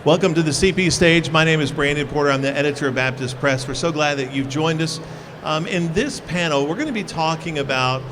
Welcome to the CP stage. My name is Brandon Porter. I'm the editor of Baptist Press. We're so glad that you've joined us. In this panel, we're going to be talking about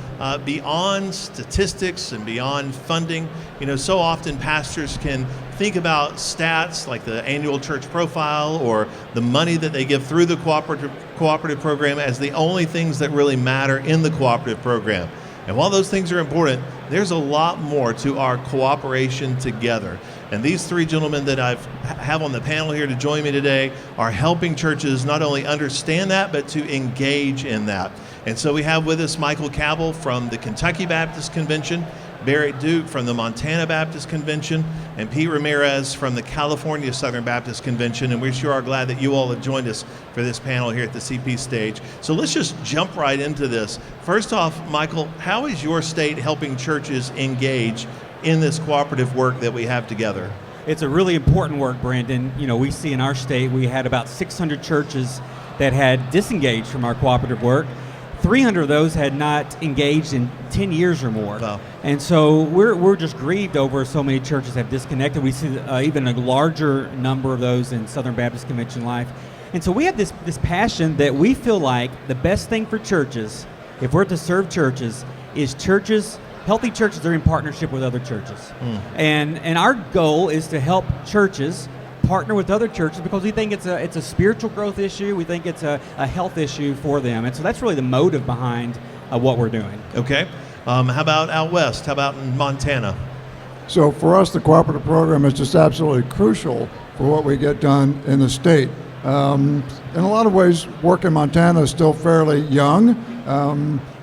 beyond statistics and beyond funding. You know, so often pastors can think about stats like the annual church profile or the money that they give through the cooperative program as the only things that really matter in the cooperative program. And while those things are important, there's a lot more to our cooperation together. And these three gentlemen that I have on the panel here to join me today are helping churches not only understand that, but to engage in that. And so we have with us Michael Cabell from the Kentucky Baptist Convention, Barrett Duke from the Montana Baptist Convention, and Pete Ramirez from the California Southern Baptist Convention. And we sure are glad that you all have joined us for this panel here at the CP stage. So let's just jump right into this. First off, Michael, how is your state helping churches engage in this cooperative work that we have together? It's a really important work, Brandon. You know, we see in our state, we had about 600 churches that had disengaged from our cooperative work. 300 of those had not engaged in 10 years or more. Wow. And so we're just grieved over so many churches have disconnected. We see even a larger number of those in Southern Baptist Convention life. And so we have this passion that we feel like the best thing for churches, if we're to serve churches, is healthy churches are in partnership with other churches. And our goal is to help churches partner with other churches because we think it's a spiritual growth issue. We think it's a health issue for them. And so that's really the motive behind what we're doing. Okay. How about out west? How about in Montana? So for us, the cooperative program is just absolutely crucial for what we get done in the state. In a lot of ways, work in Montana is still fairly young.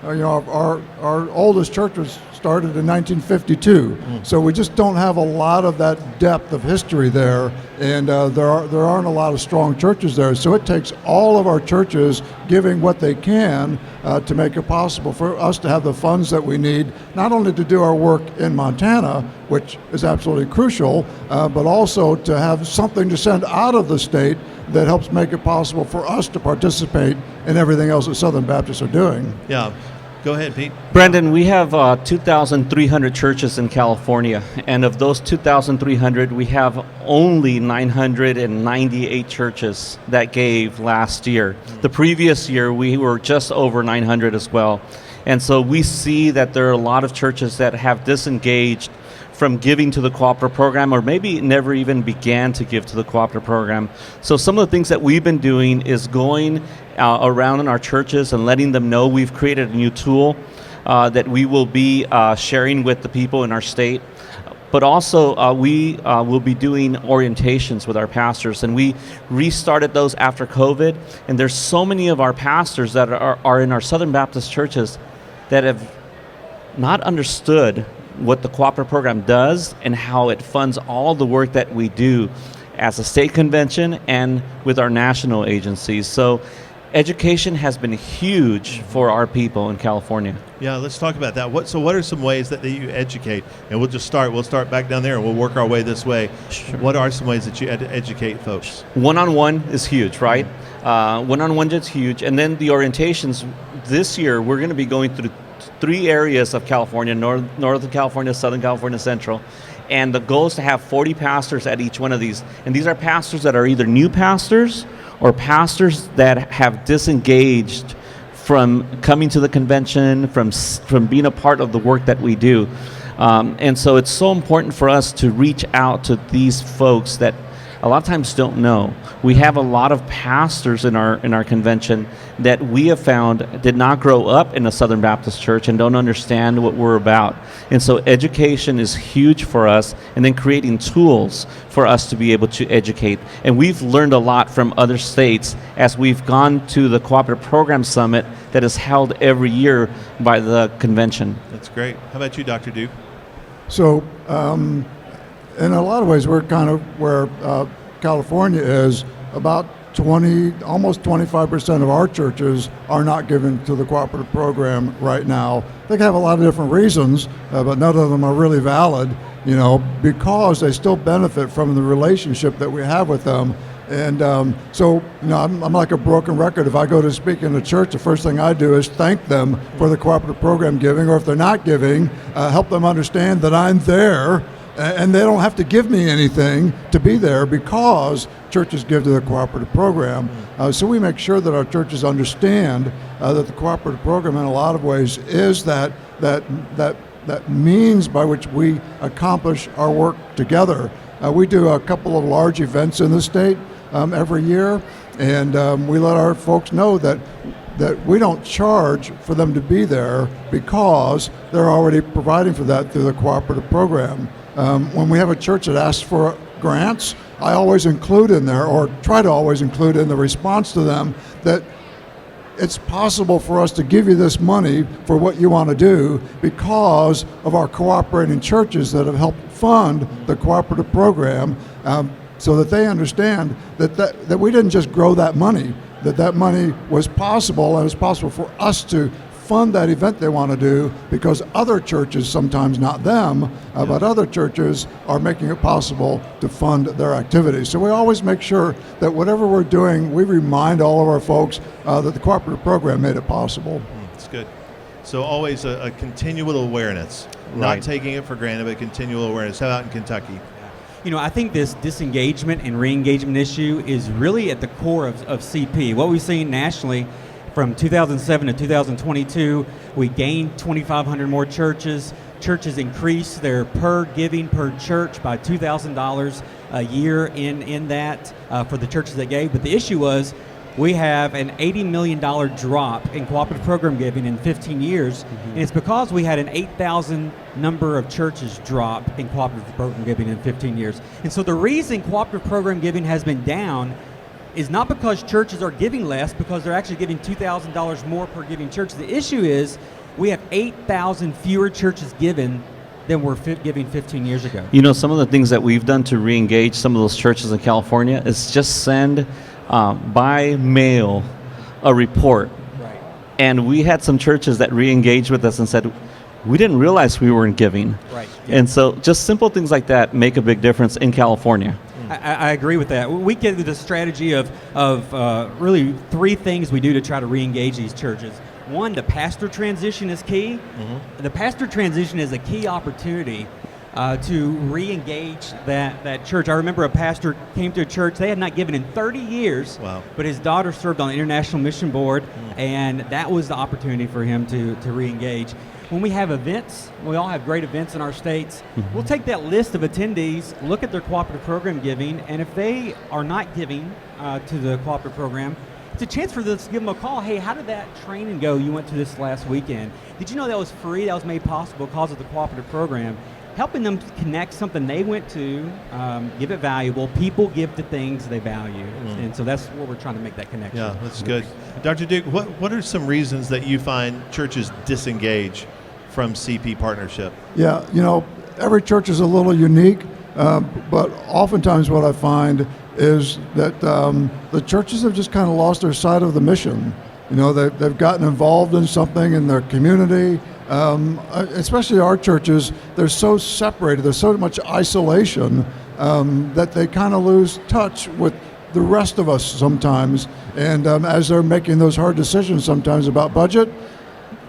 Our oldest church was started in 1952, so we just don't have a lot of that depth of history there, and there aren't a lot of strong churches there. So it takes all of our churches giving what they can to make it possible for us to have the funds that we need, not only to do our work in Montana, which is absolutely crucial, but also to have something to send out of the state that helps make it possible for us to participate in everything else that Southern Baptists are doing. Yeah. Go ahead, Pete. Brandon, we have 2,300 churches in California, and of those 2,300, we have only 998 churches that gave last year. The previous year, we were just over 900 as well. And so we see that there are a lot of churches that have disengaged from giving to the cooperative program, or maybe never even began to give to the cooperative program. So some of the things that we've been doing is going around in our churches and letting them know we've created a new tool that we will be sharing with the people in our state. But also we will be doing orientations with our pastors, and we restarted those after COVID. And there's so many of our pastors that are in our Southern Baptist churches that have not understood what the cooperative program does and how it funds all the work that we do as a state convention and with our national agencies. So education has been huge for our people in California. Yeah, let's talk about that. What are some ways that you educate? And we'll start back down there and we'll work our way this way. Sure. What are some ways that you educate folks? One-on-one is huge, right? One-on-one is huge. And then the orientations, this year we're going to be going through 3 areas of California, Northern California, Southern California, Central. And the goal is to have 40 pastors at each one of these. And these are pastors that are either new pastors or pastors that have disengaged from coming to the convention, from being a part of the work that we do. And so it's so important for us to reach out to these folks that a lot of times don't know. We have a lot of pastors in our convention that we have found did not grow up in a Southern Baptist church and don't understand what we're about. And so education is huge for us, and then creating tools for us to be able to educate. And we've learned a lot from other states as we've gone to the Cooperative Program Summit that is held every year by the convention. That's great. How about you, Dr. Duke? So in a lot of ways, we're kind of where California is. About almost 25% of our churches are not given to the cooperative program right now. They have a lot of different reasons, but none of them are really valid, because they still benefit from the relationship that we have with them. And so, I'm like a broken record. If I go to speak in a church, the first thing I do is thank them for the cooperative program giving, or if they're not giving, help them understand that I'm there and they don't have to give me anything to be there because churches give to the cooperative program. So we make sure that our churches understand that the cooperative program in a lot of ways is that means by which we accomplish our work together. We do a couple of large events in the state every year, and we let our folks know that we don't charge for them to be there because they're already providing for that through the cooperative program. When we have a church that asks for grants, I always include in there, or try to always include in the response to them, that it's possible for us to give you this money for what you want to do because of our cooperating churches that have helped fund the cooperative program, so that they understand that we didn't just grow that money, that money was possible, and it's possible for us to fund that event they want to do because other churches, sometimes not them, but other churches are making it possible to fund their activities. So we always make sure that whatever we're doing, we remind all of our folks that the cooperative program made it possible. That's good. So always a continual awareness, not taking it for granted, but continual awareness. How about in Kentucky? You know, I think this disengagement and re-engagement issue is really at the core of CP. What we've seen nationally from 2007 to 2022, we gained 2,500 more churches. Churches increased their per church by $2,000 a year in that for the churches that gave. But the issue was we have an $80 million drop in cooperative program giving in 15 years, and it's because we had an 8,000 number of churches drop in cooperative program giving in 15 years. And so the reason cooperative program giving has been down is not because churches are giving less, because they're actually giving $2,000 more per giving church. The issue is we have 8,000 fewer churches given than were giving 15 years ago. You know, some of the things that we've done to re-engage some of those churches in California is just send by mail a report. Right. And we had some churches that re-engaged with us and said, we didn't realize we weren't giving. Right. Yeah. And so just simple things like that make a big difference in California. I agree with that. We get the strategy of really three things we do to try to re-engage these churches. One, the pastor transition is key. Mm-hmm. The pastor transition is a key opportunity to re-engage that church. I remember a pastor came to a church they had not given in 30 years, wow, but his daughter served on the International Mission Board, and that was the opportunity for him to re-engage. When we have events, we all have great events in our states, we'll take that list of attendees, look at their cooperative program giving, and if they are not giving to the cooperative program, it's a chance for us to give them a call. Hey, how did that training go you went to this last weekend? Did you know that was free? That was made possible because of the cooperative program. Helping them connect something they went to, give it valuable. People give to things they value. And so that's what we're trying to make that connection. Yeah, that's good. Dr. Duke, what are some reasons that you find churches disengage from CP partnership? Yeah, you know, every church is a little unique, but oftentimes what I find is that the churches have just kind of lost their sight of the mission. You know, they've gotten involved in something in their community, especially our churches. They're so separated, there's so much isolation that they kind of lose touch with the rest of us sometimes. And as they're making those hard decisions sometimes about budget,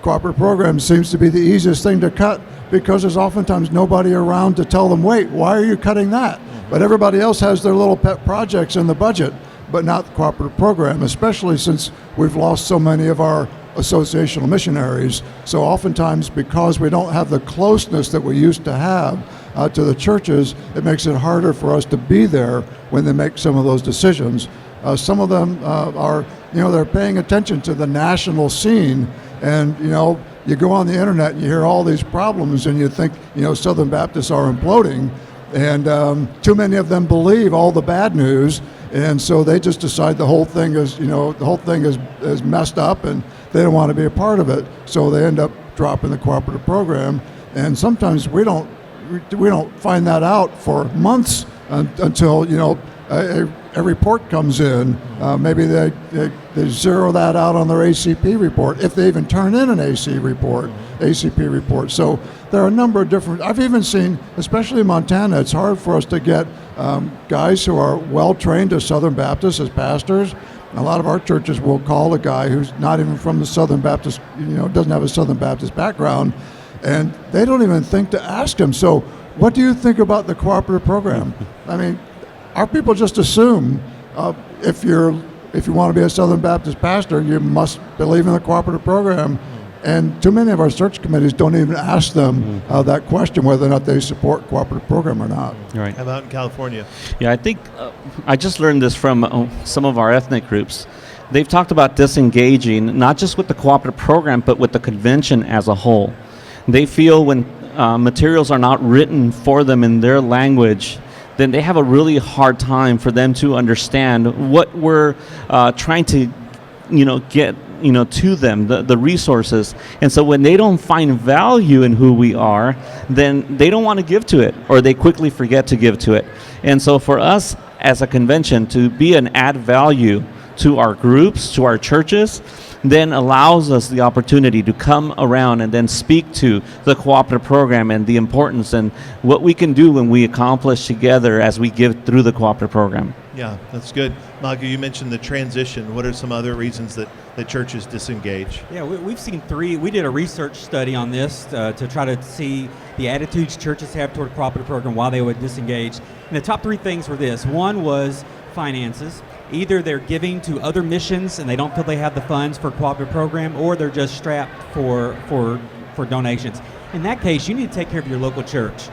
cooperative program seems to be the easiest thing to cut because there's oftentimes nobody around to tell them, wait, why are you cutting that? But everybody else has their little pet projects in the budget, but not the cooperative program, especially since we've lost so many of our associational missionaries. So oftentimes, because we don't have the closeness that we used to have to the churches, it makes it harder for us to be there when they make some of those decisions. Some of them are, you know, they're paying attention to the national scene. And, you know, you go on the internet and you hear all these problems and you think, you know, Southern Baptists are imploding. And too many of them believe all the bad news. And so they just decide the whole thing is, you know, the whole thing is messed up and they don't want to be a part of it. So they end up dropping the cooperative program. And sometimes we don't find that out for months until, you know, a report comes in. Maybe they zero that out on their ACP report, if they even turn in an ACP report. So there are a number of different, I've even seen, especially in Montana, it's hard for us to get guys who are well-trained as Southern Baptists, as pastors. A lot of our churches will call a guy who's not even from the Southern Baptist, you know, doesn't have a Southern Baptist background, and they don't even think to ask him. So what do you think about the cooperative program? I mean, our people just assume if you want to be a Southern Baptist pastor, you must believe in the cooperative program. And too many of our search committees don't even ask them that question, whether or not they support cooperative program or not. Right. How about in California? Yeah, I think I just learned this from some of our ethnic groups. They've talked about disengaging, not just with the cooperative program, but with the convention as a whole. They feel when materials are not written for them in their language, then they have a really hard time for them to understand what we're trying to, get, to them, the resources. And so when they don't find value in who we are, then they don't want to give to it, or they quickly forget to give to it. And so for us as a convention to be an add value to our groups, to our churches, then allows us the opportunity to come around and then speak to the cooperative program and the importance and what we can do when we accomplish together as we give through the cooperative program. Yeah, that's good. Michael, you mentioned the transition. What are some other reasons that churches disengage? Yeah, we've seen three. We did a research study on this to try to see the attitudes churches have toward the cooperative program, why they would disengage. And the top three things were this. One was finances. Either they're giving to other missions and they don't feel they have the funds for a cooperative program, or they're just strapped for donations. In that case, you need to take care of your local church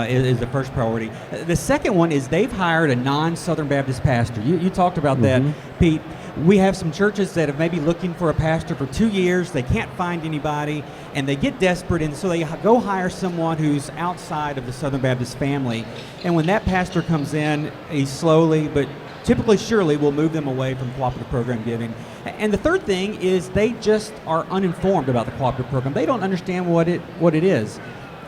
is the first priority. The second one is they've hired a non-Southern Baptist pastor. You talked about that, Pete. We have some churches that have maybe looking for a pastor for 2 years. They can't find anybody, and they get desperate, and so they go hire someone who's outside of the Southern Baptist family. And when that pastor comes in, he slowly but typically surely will move them away from cooperative program giving. And the third thing is they just are uninformed about the cooperative program. They don't understand what it is.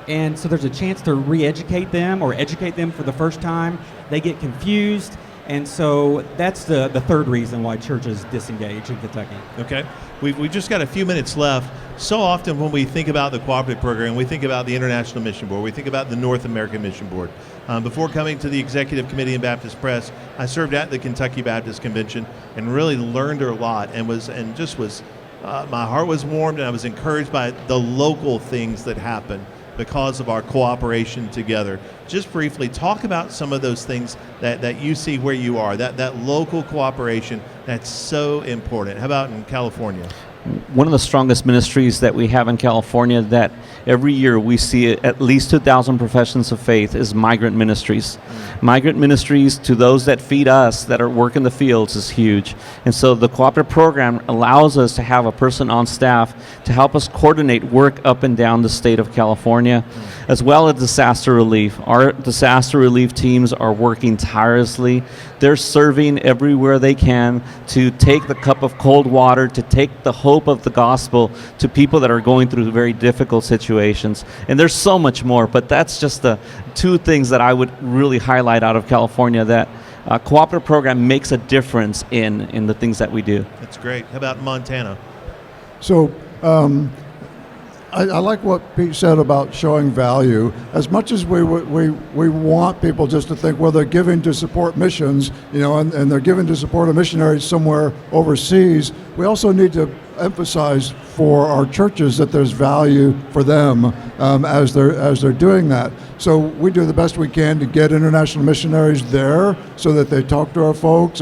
And so there's a chance to re-educate them or educate them for the first time. They get confused. And so that's the third reason why churches disengage in Kentucky. Okay. We've just got a few minutes left. So often when we think about the cooperative program, we think about the International Mission Board. We think about the North American Mission Board. Before coming to the Executive Committee in Baptist Press, I served at the Kentucky Baptist Convention and really learned a lot my heart was warmed, and I was encouraged by the local things that happen because of our cooperation together. Just briefly, talk about some of those things that you see where you are, that local cooperation that's so important. How about in California? One of the strongest ministries that we have in California that every year we see at least 2,000 professions of faith is migrant ministries. Migrant ministries to those that feed us, that are work in the fields, is huge. And so the cooperative program allows us to have a person on staff to help us coordinate work up and down the state of California, as well as disaster relief. Our disaster relief teams are working tirelessly. They're serving everywhere they can to take the cup of cold water, to take the hope of the gospel to people that are going through very difficult situations. And there's so much more, but that's just the two things that I would really highlight out of California, that cooperative program makes a difference in the things that we do. That's great. How about Montana? So I like what Pete said about showing value. As much as we want people just to think, well, they're giving to support missions, and they're giving to support a missionary somewhere overseas, we also need to emphasize for our churches that there's value for them as they're doing that. So we do the best we can to get international missionaries there so that they talk to our folks,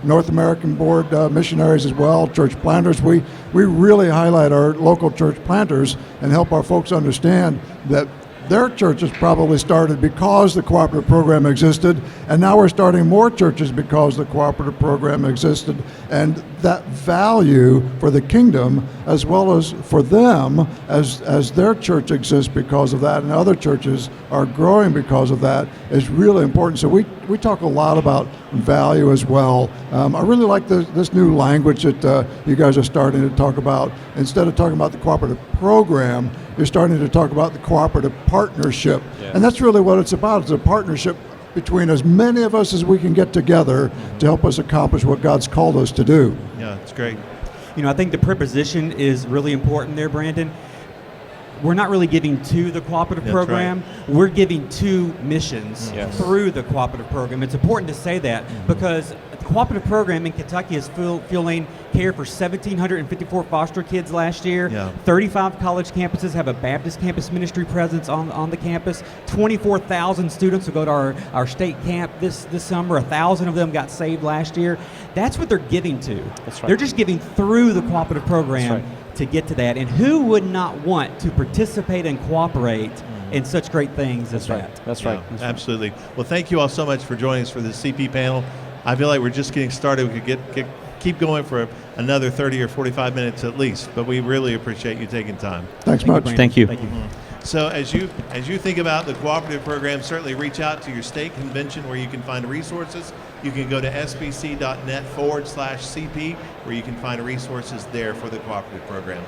North American Board missionaries as well, church planters. We really highlight our local church planters and help our folks understand that their churches probably started because the cooperative program existed, and now we're starting more churches because the cooperative program existed. And that value for the kingdom, as well as for them, as their church exists because of that, and other churches are growing because of that, is really important. So we talk a lot about value as well. I really like this new language that you guys are starting to talk about. Instead of talking about the cooperative program, you're starting to talk about the cooperative partnership. Yeah. And that's really what it's about. It's a partnership between as many of us as we can get together to help us accomplish what God's called us to do. Yeah, it's great. I think the preposition is really important there, Brandon. we're not really giving to the cooperative That's program. We're giving to missions Yes. through the cooperative program. It's important to say that because the cooperative program in Kentucky is fueling care for 1,754 foster kids last year. Yeah. 35 college campuses have a Baptist campus ministry presence on the campus. 24,000 students will go to our state camp this summer. 1,000 of them got saved last year. That's what they're giving to. That's right. They're just giving through the cooperative program That's right. to get to that. And who would not want to participate and cooperate in such great things as That's that? right. That's Yeah, right. That's right. absolutely. Well, thank you all so much for joining us for this CP panel. I feel like we're just getting started. We could keep going for another 30 or 45 minutes at least, but we really appreciate you taking time. Thanks much. Brandon. Thank you. Thank you. So as you think about the cooperative program, certainly reach out to your state convention where you can find resources. You can go to sbc.net/CP where you can find resources there for the cooperative program.